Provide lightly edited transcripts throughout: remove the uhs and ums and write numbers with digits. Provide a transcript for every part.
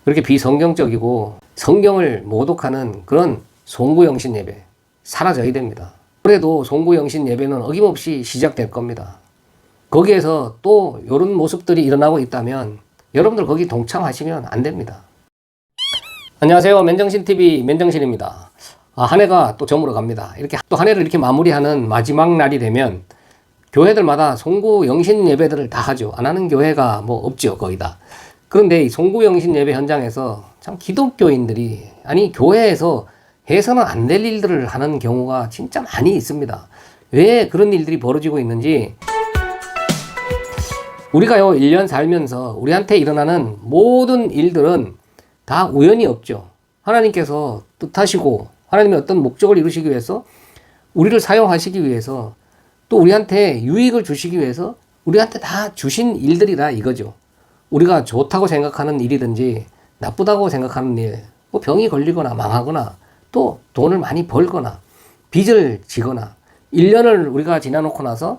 그렇게 비성경적이고 성경을 모독하는 그런 송구영신 예배 사라져야 됩니다. 그래도 송구영신 예배는 어김없이 시작될 겁니다. 거기에서 또 이런 모습들이 일어나고 있다면 여러분들 거기 동참하시면 안 됩니다. 안녕하세요. 맨정신TV 맨정신입니다. 한 해가 또 저물어 갑니다. 이렇게 또 한 해를 이렇게 마무리하는 마지막 날이 되면 교회들마다 송구영신 예배들을 다 하죠. 안 하는 교회가 뭐 없죠. 거의 다. 그런데 이 송구영신 예배 현장에서 참 기독교인들이 아니 교회에서 해서는 안 될 일들을 하는 경우가 진짜 많이 있습니다. 왜 그런 일들이 벌어지고 있는지 우리가요 1년 살면서 우리한테 일어나는 모든 일들은 다 우연이 없죠. 하나님께서 뜻하시고 하나님의 어떤 목적을 이루시기 위해서 우리를 사용하시기 위해서 또 우리한테 유익을 주시기 위해서 우리한테 다 주신 일들이다 이거죠. 우리가 좋다고 생각하는 일이든지 나쁘다고 생각하는 일, 뭐 병이 걸리거나 망하거나 또 돈을 많이 벌거나 빚을 지거나 1년을 우리가 지나놓고 나서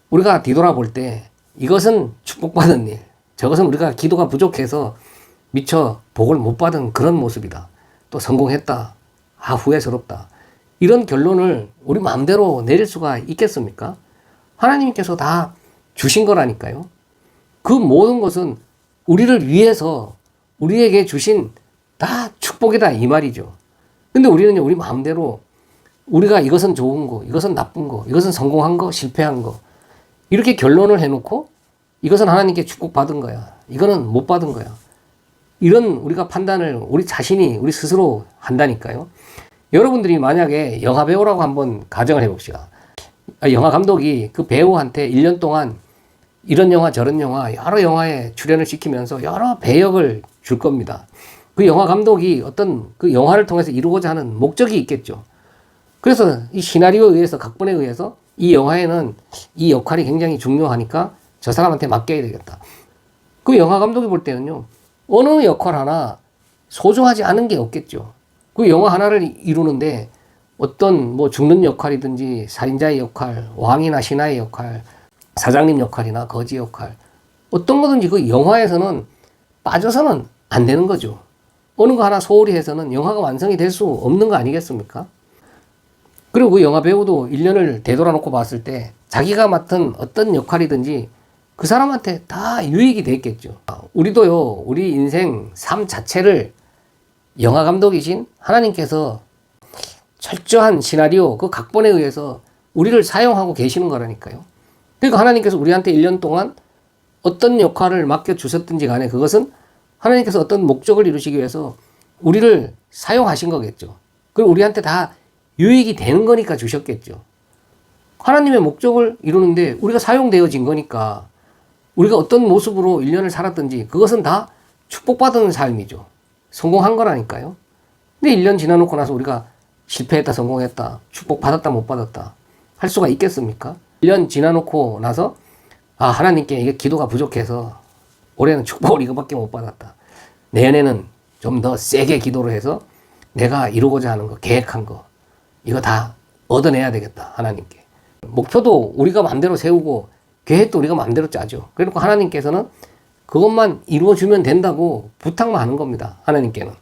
우리가 뒤돌아볼 때 이것은 축복받은 일, 저것은 우리가 기도가 부족해서 미처 복을 못 받은 그런 모습이다. 또 성공했다. 후회스럽다. 이런 결론을 우리 마음대로 내릴 수가 있겠습니까? 하나님께서 다 주신 거라니까요. 그 모든 것은 우리를 위해서 우리에게 주신 다 축복이다 이 말이죠. 근데 우리는 우리 마음대로 우리가 이것은 좋은 거, 이것은 나쁜 거, 이것은 성공한 거, 실패한 거 이렇게 결론을 해놓고 이것은 하나님께 축복받은 거야. 이거는 못 받은 거야. 이런 우리가 판단을 우리 자신이 우리 스스로 한다니까요. 여러분들이 만약에 영화 배우라고 한번 가정을 해봅시다. 영화 감독이 그 배우한테 1년 동안 이런 영화 저런 영화 여러 영화에 출연을 시키면서 여러 배역을 줄 겁니다. 그 영화 감독이 어떤 그 영화를 통해서 이루고자 하는 목적이 있겠죠. 그래서 이 시나리오에 의해서 각본에 의해서 이 영화에는 이 역할이 굉장히 중요하니까 저 사람한테 맡겨야 되겠다. 그 영화 감독이 볼 때는요. 어느 역할 하나 소중하지 않은 게 없겠죠. 그 영화 하나를 이루는데 어떤 뭐 죽는 역할이든지 살인자의 역할, 왕이나 신하의 역할, 사장님 역할이나 거지 역할 어떤 거든지 그 영화에서는 빠져서는 안 되는 거죠. 어느 거 하나 소홀히 해서는 영화가 완성이 될 수 없는 거 아니겠습니까? 그리고 그 영화 배우도 1년을 되돌아놓고 봤을 때 자기가 맡은 어떤 역할이든지 그 사람한테 다 유익이 됐겠죠. 우리도요, 우리 인생 삶 자체를 영화 감독이신 하나님께서 철저한 시나리오, 그 각본에 의해서 우리를 사용하고 계시는 거라니까요. 그러니까 하나님께서 우리한테 1년 동안 어떤 역할을 맡겨주셨든지 간에 그것은 하나님께서 어떤 목적을 이루시기 위해서 우리를 사용하신 거겠죠. 그리고 우리한테 다 유익이 되는 거니까 주셨겠죠. 하나님의 목적을 이루는데 우리가 사용되어진 거니까 우리가 어떤 모습으로 1년을 살았든지 그것은 다 축복받은 삶이죠. 성공한 거라니까요. 근데 1년 지나놓고 나서 우리가 실패했다, 성공했다, 축복받았다, 못 받았다 할 수가 있겠습니까? 1년 지나놓고 나서 하나님께 이게 기도가 부족해서 올해는 축복을 이거밖에 못 받았다. 내년에는 좀 더 세게 기도를 해서 내가 이루고자 하는 거, 계획한 거 이거 다 얻어내야 되겠다. 하나님께. 목표도 우리가 마음대로 세우고 계획도 우리가 마음대로 짜죠. 그러니까 하나님께서는 그것만 이루어주면 된다고 부탁만 하는 겁니다. 하나님께는.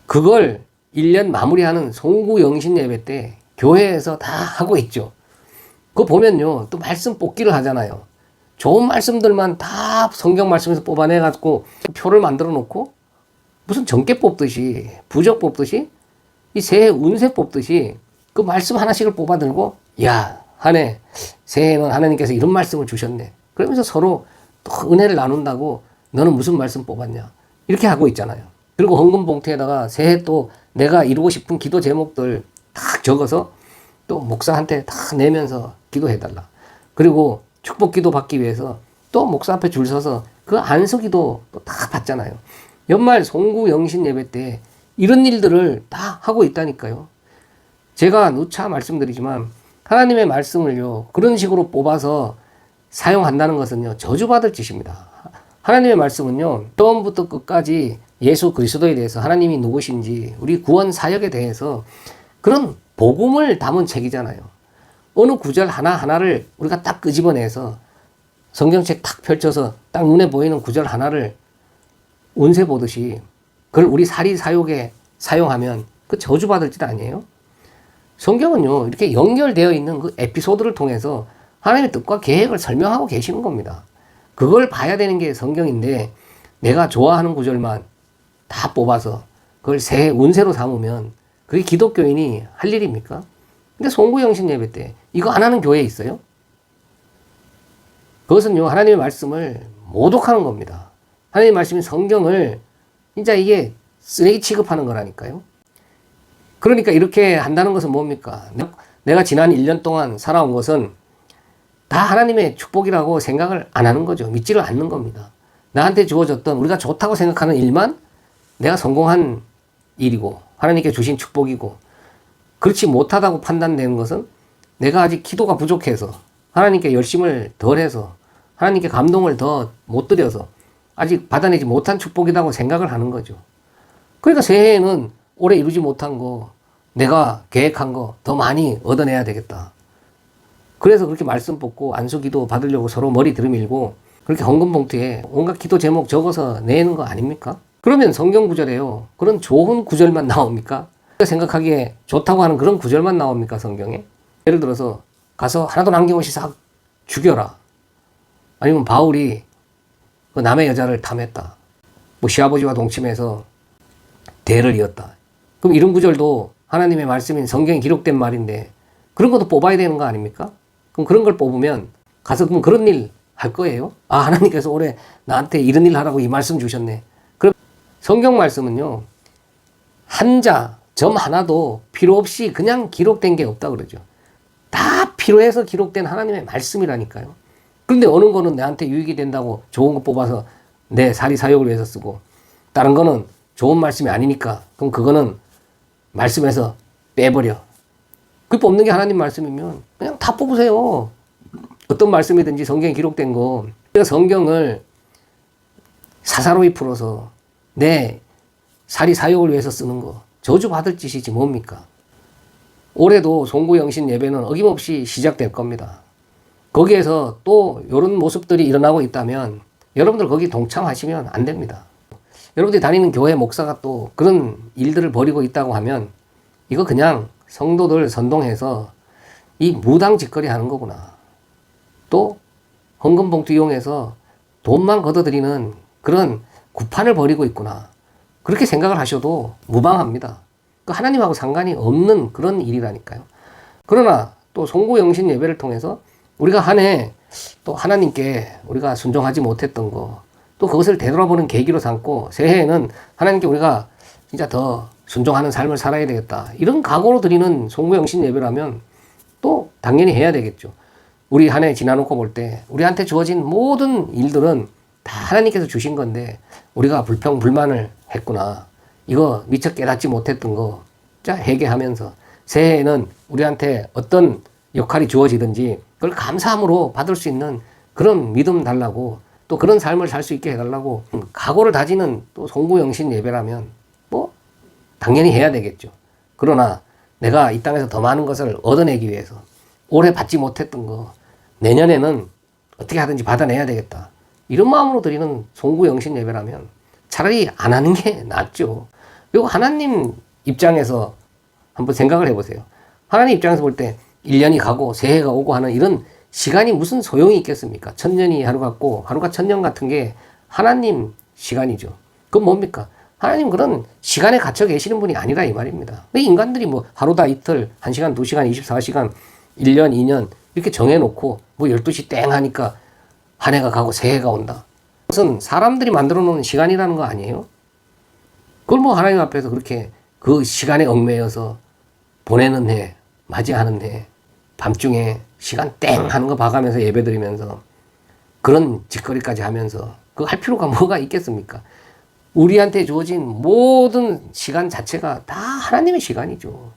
그걸 1년 마무리하는 송구영신 예배 때 교회에서 다 하고 있죠. 그거 보면요. 또 말씀 뽑기를 하잖아요. 좋은 말씀들만 다 성경 말씀에서 뽑아내가지고 표를 만들어 놓고 무슨 정계 뽑듯이 부적 뽑듯이 이 새해 운세 뽑듯이 그 말씀 하나씩을 뽑아들고 한 해 새해에는 하나님께서 이런 말씀을 주셨네. 그러면서 서로 또 은혜를 나눈다고 너는 무슨 말씀 뽑았냐 이렇게 하고 있잖아요. 그리고 헌금 봉투에다가 새해 또 내가 이루고 싶은 기도 제목들 딱 적어서 또 목사한테 다 내면서 기도해달라. 그리고 축복 기도 받기 위해서 또 목사 앞에 줄 서서 그 안수기도 또 다 받잖아요. 연말 송구영신 예배 때 이런 일들을 다 하고 있다니까요. 제가 누차 말씀드리지만 하나님의 말씀을요 그런 식으로 뽑아서 사용한다는 것은요 저주받을 짓입니다. 하나님의 말씀은요 처음부터 끝까지 예수 그리스도에 대해서 하나님이 누구신지 우리 구원 사역에 대해서 그런 복음을 담은 책이잖아요. 어느 구절 하나하나를 우리가 딱 끄집어내서 성경책 탁 펼쳐서 딱 눈에 보이는 구절 하나를 운세 보듯이 그걸 우리 사리사욕에 사용하면 그 저주받을 짓 아니에요? 성경은요, 이렇게 연결되어 있는 그 에피소드를 통해서 하나님의 뜻과 계획을 설명하고 계시는 겁니다. 그걸 봐야 되는 게 성경인데 내가 좋아하는 구절만 다 뽑아서 그걸 새 운세로 삼으면 그게 기독교인이 할 일입니까? 근데 송구영신 예배 때 이거 안 하는 교회 있어요? 그것은요, 하나님의 말씀을 모독하는 겁니다. 하나님의 말씀인 성경을 진짜 이게 쓰레기 취급하는 거라니까요. 그러니까 이렇게 한다는 것은 뭡니까? 내가 지난 1년 동안 살아온 것은 다 하나님의 축복이라고 생각을 안 하는 거죠. 믿지를 않는 겁니다. 나한테 주어졌던 우리가 좋다고 생각하는 일만 내가 성공한 일이고 하나님께 주신 축복이고, 그렇지 못하다고 판단되는 것은 내가 아직 기도가 부족해서 하나님께 열심을 덜 해서 하나님께 감동을 더 못 드려서 아직 받아내지 못한 축복이라고 생각을 하는 거죠. 그러니까 새해에는 올해 이루지 못한 거, 내가 계획한 거 더 많이 얻어내야 되겠다. 그래서 그렇게 말씀 뽑고 안수기도 받으려고 서로 머리 들이밀고 그렇게 헌금 봉투에 온갖 기도 제목 적어서 내는 거 아닙니까? 그러면 성경 구절에요, 그런 좋은 구절만 나옵니까? 생각하기에 좋다고 하는 그런 구절만 나옵니까, 성경에? 예를 들어서 가서 하나도 남김없이 싹 죽여라. 아니면 바울이 그 남의 여자를 탐했다. 뭐 시아버지와 동침해서 대를 이었다. 그럼 이런 구절도 하나님의 말씀인 성경에 기록된 말인데 그런 것도 뽑아야 되는 거 아닙니까? 그럼 그런 걸 뽑으면 가서 그럼 그런 일 할 거예요? 아, 하나님께서 올해 나한테 이런 일 하라고 이 말씀 주셨네. 그럼 성경 말씀은요, 한자, 점 하나도 필요 없이 그냥 기록된 게 없다 그러죠. 다 필요해서 기록된 하나님의 말씀이라니까요. 그런데 어느 거는 나한테 유익이 된다고 좋은 거 뽑아서 내 사리사욕을 위해서 쓰고, 다른 거는 좋은 말씀이 아니니까 그럼 그거는 말씀에서 빼버려. 그 뽑는 게 하나님 말씀이면 그냥 다 뽑으세요. 어떤 말씀이든지 성경에 기록된 거. 성경을 사사로이 풀어서 내 사리사욕을 위해서 쓰는 거 저주받을 짓이지 뭡니까? 올해도 송구영신 예배는 어김없이 시작될 겁니다. 거기에서 또 이런 모습들이 일어나고 있다면 여러분들 거기 동참하시면 안 됩니다. 여러분들이 다니는 교회 목사가 또 그런 일들을 벌이고 있다고 하면 이거 그냥 성도들 선동해서 이 무당 짓거리 하는 거구나. 또 헌금 봉투 이용해서 돈만 걷어들이는 그런 구판을 벌이고 있구나. 그렇게 생각을 하셔도 무방합니다. 하나님하고 상관이 없는 그런 일이라니까요. 그러나 또 송구영신 예배를 통해서 우리가 한 해 또 하나님께 우리가 순종하지 못했던 거, 또 그것을 되돌아보는 계기로 삼고 새해에는 하나님께 우리가 진짜 더 순종하는 삶을 살아야 되겠다, 이런 각오로 드리는 송구영신 예배라면 또 당연히 해야 되겠죠. 우리 한 해 지나놓고 볼 때 우리한테 주어진 모든 일들은 다 하나님께서 주신 건데 우리가 불평 불만을 했구나, 이거 미처 깨닫지 못했던 거 자 회개하면서 새해에는 우리한테 어떤 역할이 주어지든지 그걸 감사함으로 받을 수 있는 그런 믿음 달라고, 또 그런 삶을 살 수 있게 해달라고 각오를 다지는 또 송구영신 예배라면 뭐 당연히 해야 되겠죠. 그러나 내가 이 땅에서 더 많은 것을 얻어내기 위해서 올해 받지 못했던 거 내년에는 어떻게 하든지 받아내야 되겠다, 이런 마음으로 드리는 송구영신 예배라면 차라리 안 하는 게 낫죠. 그리고 하나님 입장에서 한번 생각을 해보세요. 하나님 입장에서 볼 때 1년이 가고 새해가 오고 하는 이런 시간이 무슨 소용이 있겠습니까? 1000년이 하루 같고 하루가 1000년 같은 게 하나님 시간이죠. 그건 뭡니까? 하나님 그런 시간에 갇혀 계시는 분이 아니라 이 말입니다. 인간들이 뭐 하루다 이틀, 1시간, 2시간, 24시간, 1년, 2년 이렇게 정해놓고 뭐 12시 땡 하니까 한 해가 가고 새해가 온다. 그것은 사람들이 만들어 놓은 시간이라는 거 아니에요? 그걸 뭐 하나님 앞에서 그렇게 그 시간에 얽매여서 보내는 해, 맞이하는 해, 밤중에 시간 땡 하는 거 봐가면서 예배 드리면서 그런 짓거리까지 하면서 그거 할 필요가 뭐가 있겠습니까? 우리한테 주어진 모든 시간 자체가 다 하나님의 시간이죠.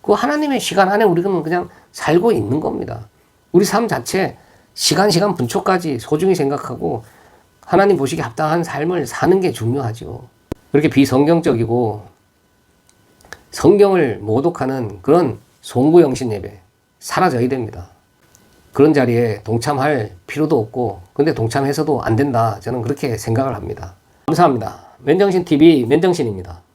그 하나님의 시간 안에 우리는 그냥 살고 있는 겁니다. 우리 삶 자체 시간 분초까지 소중히 생각하고 하나님 보시기에 합당한 삶을 사는 게 중요하죠. 그렇게 비성경적이고 성경을 모독하는 그런 송구영신 예배 사라져야 됩니다. 그런 자리에 동참할 필요도 없고 근데 동참해서도 안 된다, 저는 그렇게 생각을 합니다. 감사합니다. 맨정신 TV 맨정신입니다.